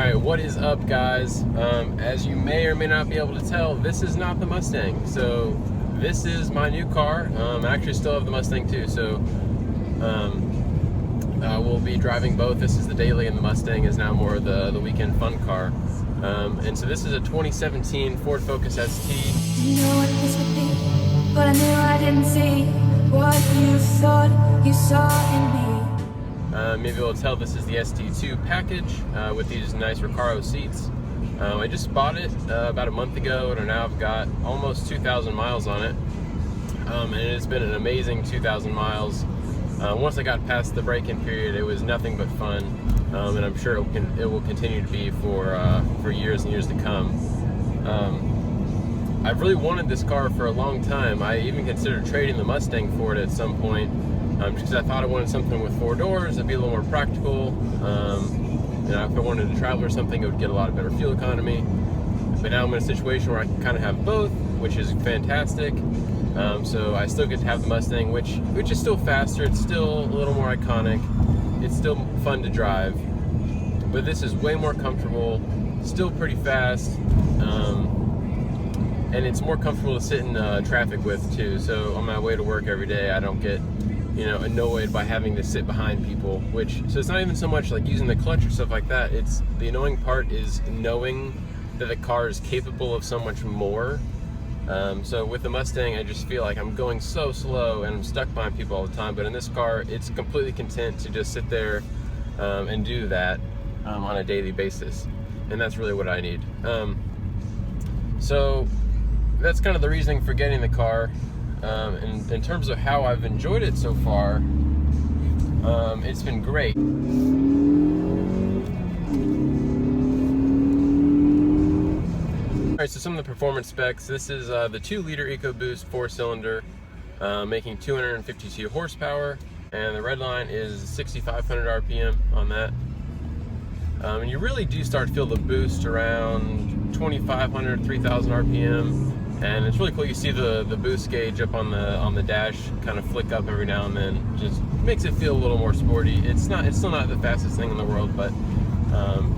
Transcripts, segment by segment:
Alright, what is up, guys? As you may or may not be able to tell, this is not the Mustang. So this is my new car. I actually still have the Mustang too, so we'll be driving both. This is the daily, and the Mustang is now more the weekend fun car. And so this is a 2017 Ford Focus ST. You know what this would be, but I knew I didn't see what you thought you saw in me. Maybe you'll tell this is the ST2 package with these nice Recaro seats. I just bought it about a month ago, and now I've got almost 2,000 miles on it. And it's been an amazing 2,000 miles. Once I got past the break-in period, it was nothing but fun, and I'm sure it will continue to be for years and years to come. I've really wanted this car for a long time. I even considered trading the Mustang for it at some point, just because I thought I wanted something with 4 doors that'd be a little more practical. If I wanted to travel or something, it would get a lot of better fuel economy. But now I'm in a situation where I can kind of have both, which is fantastic. So I still get to have the Mustang, which is still faster. It's still a little more iconic. It's still fun to drive, but this is way more comfortable, still pretty fast, and it's more comfortable to sit in traffic with too. So on my way to work every day, I don't get annoyed by having to sit behind people, so it's not even so much like using the clutch or stuff like that. It's the annoying part is knowing that the car is capable of so much more. So with the Mustang, I just feel like I'm going so slow and I'm stuck behind people all the time. But in this car, it's completely content to just sit there and do that on a daily basis. And that's really what I need. So that's kind of the reasoning for getting the car. And in terms of how I've enjoyed it so far, it's been great. Alright, so some of the performance specs. This is the 2-liter EcoBoost 4-cylinder, making 252 horsepower, and the red line is 6,500 RPM on that. And you really do start to feel the boost around 2,500, 3,000 RPM, and it's really cool. You see the boost gauge up on the dash kind of flick up every now and then. Just makes it feel a little more sporty. It's still not the fastest thing in the world, but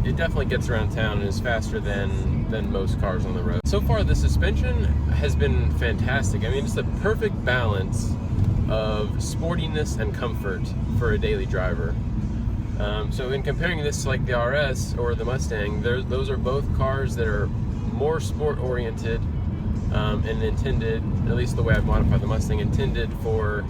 it definitely gets around town and is faster than most cars on the road. So far, the suspension has been fantastic. I mean, it's the perfect balance of sportiness and comfort for a daily driver. So in comparing this to like the RS or the Mustang, those are both cars that are more sport-oriented and intended, at least the way I've modified the Mustang, intended for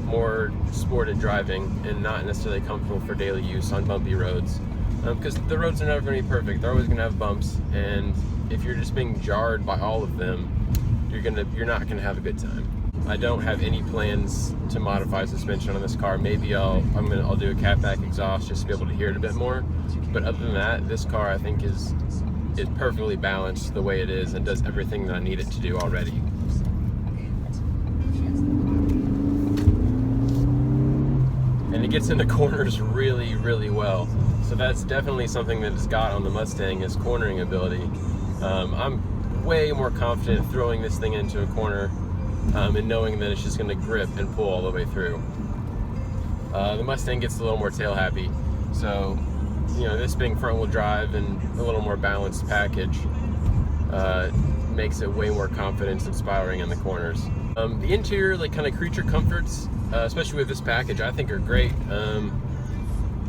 more sported driving and not necessarily comfortable for daily use on bumpy roads. Because the roads are never going to be perfect. They're always going to have bumps, and if you're just being jarred by all of them, you're not going to have a good time. I don't have any plans to modify suspension on this car. Maybe I'll do a catback exhaust just to be able to hear it a bit more. But other than that, this car I think is perfectly balanced the way it is and does everything that I need it to do already. And it gets into corners really, really well. So that's definitely something that it's got on the Mustang, is cornering ability. I'm way more confident throwing this thing into a corner and knowing that it's just going to grip and pull all the way through. The Mustang gets a little more tail happy. So, this being front wheel drive and a little more balanced package makes it way more confidence inspiring in the corners. The interior, like kind of creature comforts, especially with this package, I think are great.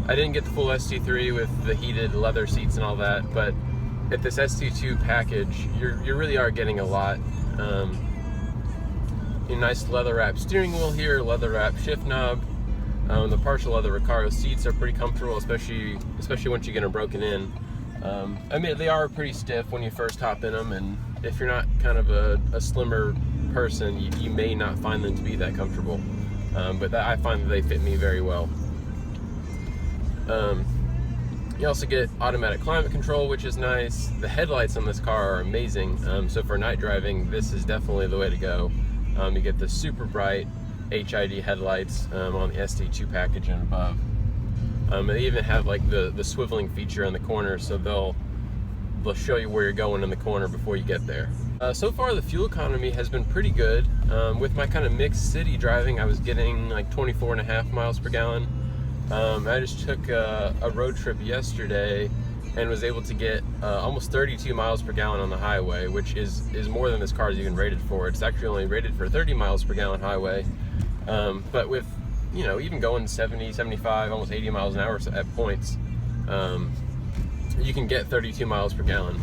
I didn't get the full ST3 with the heated leather seats and all that, but at this ST2 package, you really are getting a lot. Nice leather wrap steering wheel here, leather wrap shift knob. The partial leather Recaro seats are pretty comfortable, especially once you get them broken in. I mean, they are pretty stiff when you first hop in them, and if you're not kind of a slimmer person, you may not find them to be that comfortable. But I find that they fit me very well. You also get automatic climate control, which is nice. The headlights on this car are amazing. So for night driving, this is definitely the way to go. You get the super bright HID headlights on the ST2 package and above. They even have like the swiveling feature on the corner, so they'll show you where you're going in the corner before you get there. So far, the fuel economy has been pretty good. With my kind of mixed city driving, I was getting like 24.5 miles per gallon. I just took a road trip yesterday and was able to get almost 32 miles per gallon on the highway, which is more than this car is even rated for. It's actually only rated for 30 miles per gallon highway, but with, you know, even going 70, 75, almost 80 miles an hour at points, you can get 32 miles per gallon.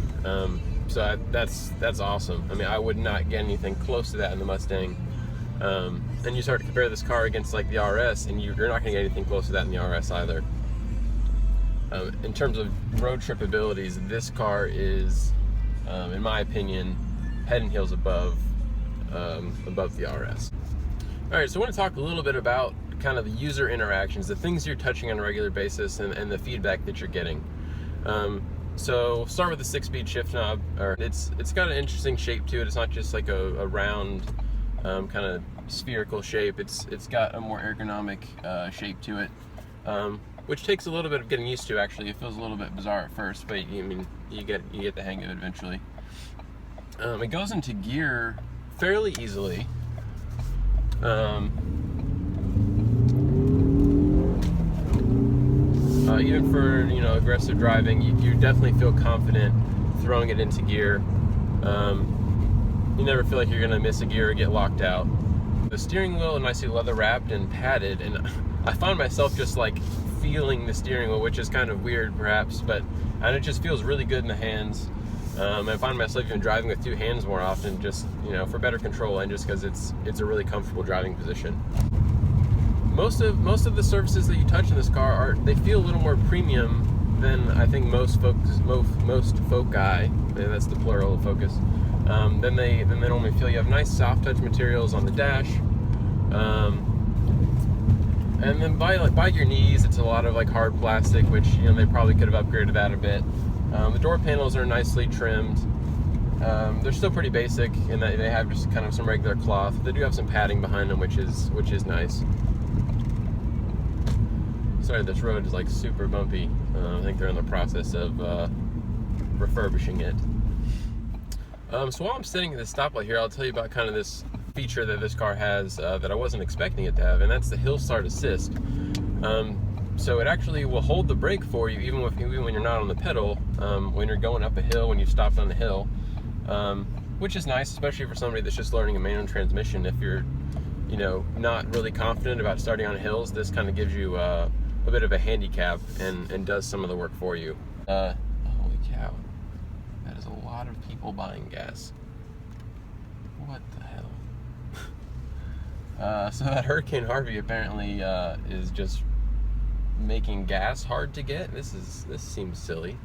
So that's awesome. I mean, I would not get anything close to that in the Mustang. And you start to compare this car against like the RS, and you're not going to get anything close to that in the RS either. In terms of road trip abilities, this car is, in my opinion, head and heels above the RS. All right, so I want to talk a little bit about kind of the user interactions, the things you're touching on a regular basis, and the feedback that you're getting. So start with the 6-speed shift knob. It's got an interesting shape to it. It's not just like a round kind of spherical shape. It's got a more ergonomic shape to it, which takes a little bit of getting used to. Actually, it feels a little bit bizarre at first, but I mean, you get the hang of it eventually. It goes into gear fairly easily. Even for, you know, aggressive driving, you definitely feel confident throwing it into gear. You never feel like you're gonna miss a gear or get locked out. The steering wheel is nicely leather wrapped and padded, and I find myself just like feeling the steering wheel, which is kind of weird perhaps, and it just feels really good in the hands. I find myself even driving with two hands more often, just, you know, for better control and just because it's a really comfortable driving position. Most of the surfaces that you touch in this car they feel a little more premium than I think most foci, maybe that's the plural of focus, than they normally feel. You have nice soft touch materials on the dash, and then by your knees it's a lot of like hard plastic, which, you know, they probably could have upgraded that a bit. The door panels are nicely trimmed. They're still pretty basic in that they have just kind of some regular cloth. They do have some padding behind them, which is nice. Sorry, this road is like super bumpy. I think they're in the process of refurbishing it. So while I'm sitting at the stoplight here, I'll tell you about kind of this feature that this car has that I wasn't expecting it to have, and that's the hill start assist. So it actually will hold the brake for you even when you're not on the pedal, when you're going up a hill, when you've stopped on a hill, which is nice, especially for somebody that's just learning a manual transmission. If you're, you know, not really confident about starting on hills, this kind of gives you a bit of a handicap and does some of the work for you. Holy cow, that is a lot of people buying gas. What the hell? So that Hurricane Harvey apparently is just making gas hard to get. This seems silly.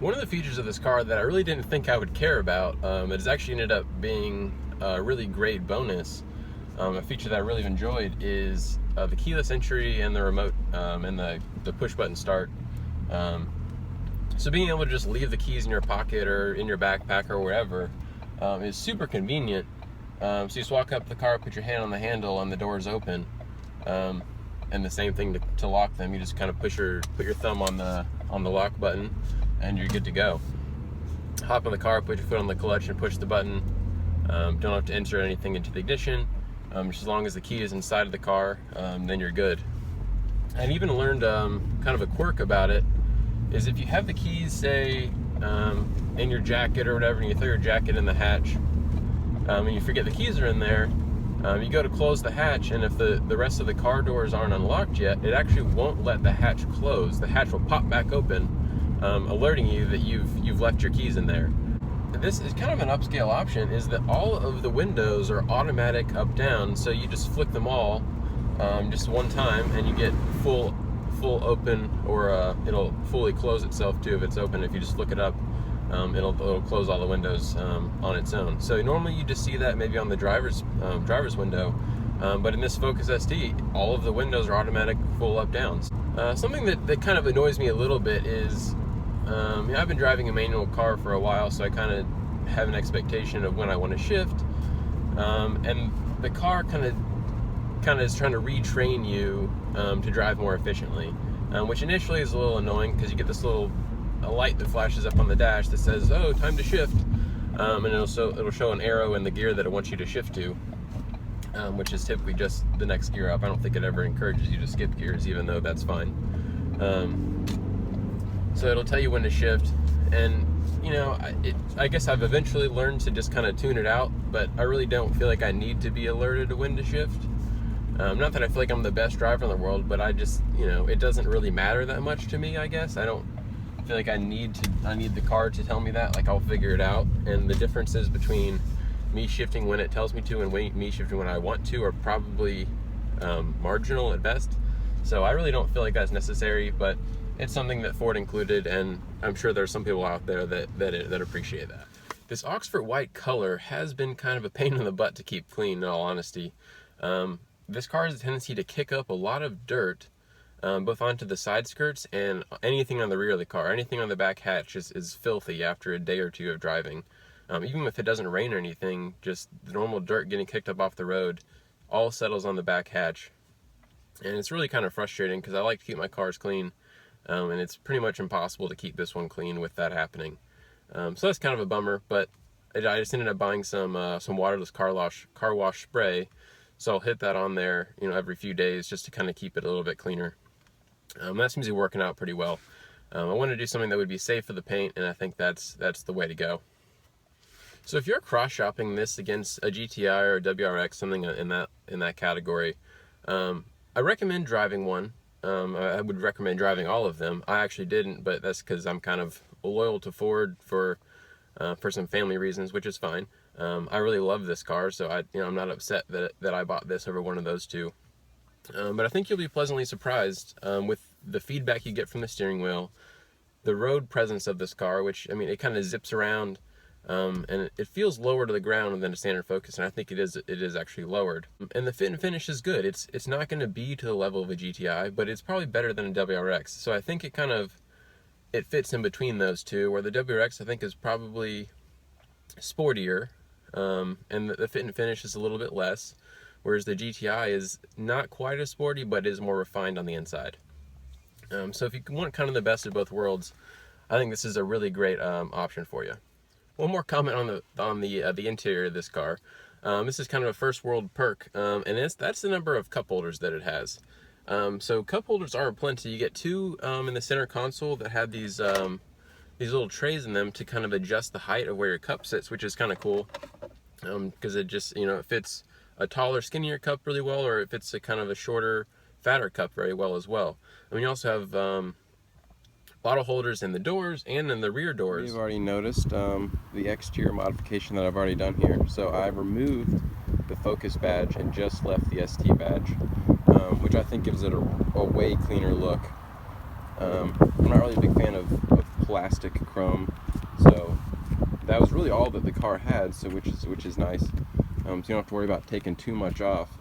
One of the features of this car that I really didn't think I would care about, it has actually ended up being a really great bonus. A feature that I really enjoyed is the keyless entry and the remote and the push button start. So being able to just leave the keys in your pocket or in your backpack or wherever is super convenient. So you just walk up to the car, put your hand on the handle, and the doors open. And the same thing to lock them. You just kind of put your thumb on the lock button, and you're good to go. Hop in the car, put your foot on the clutch, and push the button. Don't have to enter anything into the ignition. Just as long as the key is inside of the car, then you're good. I even learned kind of a quirk about it, is if you have the keys, say, in your jacket or whatever, and you throw your jacket in the hatch, and you forget the keys are in there, you go to close the hatch, and if the rest of the car doors aren't unlocked yet, it actually won't let the hatch close. The hatch will pop back open, alerting you that you've left your keys in there. This is kind of an upscale option, is that all of the windows are automatic up down, so you just flick them all just one time and you get full open, or it'll fully close itself too if it's open. If you just flick it up, it'll close all the windows on its own. So normally you just see that maybe on the driver's window, but in this Focus ST, all of the windows are automatic full up downs. Something that kind of annoys me a little bit is, I've been driving a manual car for a while, so I kind of have an expectation of when I want to shift, and the car kind of is trying to retrain you to drive more efficiently, which initially is a little annoying because you get this little light that flashes up on the dash that says, "Oh, time to shift," and it'll show an arrow in the gear that it wants you to shift to, which is typically just the next gear up. I don't think it ever encourages you to skip gears, even though that's fine. so it'll tell you when to shift. And you know, I guess I've eventually learned to just kind of tune it out, but I really don't feel like I need to be alerted to when to shift. Not that I feel like I'm the best driver in the world, but I just, you know, it doesn't really matter that much to me, I guess. I don't feel like I need the car to tell me that. Like, I'll figure it out. And the differences between me shifting when it tells me to and me shifting when I want to are probably marginal at best. So I really don't feel like that's necessary, but it's something that Ford included, and I'm sure there's some people out there that appreciate that. This Oxford white color has been kind of a pain in the butt to keep clean, in all honesty. This car has a tendency to kick up a lot of dirt, both onto the side skirts and anything on the rear of the car. Anything on the back hatch is filthy after a day or two of driving. Even if it doesn't rain or anything, just the normal dirt getting kicked up off the road all settles on the back hatch. And it's really kind of frustrating because I like to keep my cars clean, and it's pretty much impossible to keep this one clean with that happening. So that's kind of a bummer, but I just ended up buying some waterless car wash spray. So I'll hit that on there, you know, every few days just to kind of keep it a little bit cleaner. That seems to be working out pretty well. I want to do something that would be safe for the paint, and I think that's the way to go. So if you're cross shopping this against a GTI or a WRX, something in that category, I recommend driving one. I would recommend driving all of them. I actually didn't, but that's because I'm kind of loyal to Ford for some family reasons, which is fine. I really love this car, so I'm not upset that I bought this over one of those two. But I think you'll be pleasantly surprised with the feedback you get from the steering wheel, the road presence of this car, which, I mean, it kind of zips around, and it feels lower to the ground than a standard Focus, and I think it is actually lowered. And the fit and finish is good. It's not going to be to the level of a GTI, but it's probably better than a WRX. So I think it fits in between those two, where the WRX I think is probably sportier, and the fit and finish is a little bit less, whereas the GTI is not quite as sporty, but is more refined on the inside. So if you want kind of the best of both worlds, I think this is a really great option for you. One more comment on the interior of this car. This is kind of a first world perk, and that's the number of cup holders that it has. So cup holders are plenty. You get two in the center console that have these little trays in them to kind of adjust the height of where your cup sits, which is kind of cool, because it just, you know, it fits a taller, skinnier cup really well, or it fits a kind of a shorter, fatter cup very well as well. And you also have bottle holders in the doors and in the rear doors. You've already noticed the exterior modification that I've already done here. So I removed the Focus badge and just left the ST badge, which I think gives it a way cleaner look. I'm not really a big fan of plastic chrome, so that was really all that the car had, so which is nice. So you don't have to worry about taking too much off.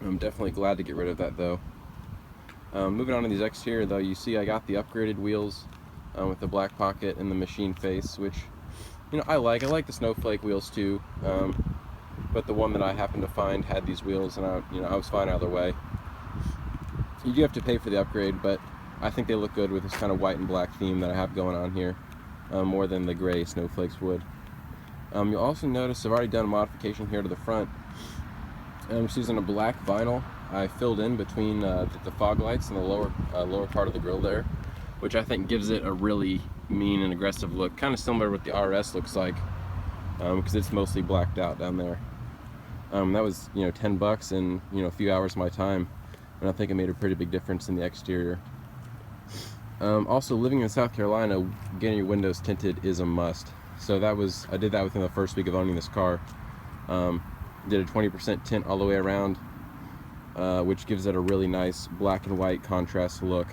I'm definitely glad to get rid of that though. Moving on to these exterior though, you see I got the upgraded wheels with the black pocket and the machine face, which, you know, I like the snowflake wheels too, but the one that I happened to find had these wheels, and I was fine either way. You do have to pay for the upgrade, but I think they look good with this kind of white and black theme that I have going on here, more than the gray snowflakes would. You'll also notice I've already done a modification here to the front. I'm just using a black vinyl. I filled in between the fog lights and the lower part of the grille there, which I think gives it a really mean and aggressive look, kind of similar to what the RS looks like, because it's mostly blacked out down there. That was, you know, $10 and, you know, a few hours of my time, and I think it made a pretty big difference in the exterior. Also, living in South Carolina, getting your windows tinted is a must. So I did that within the first week of owning this car. Did a 20% tint all the way around, which gives it a really nice black and white contrast look.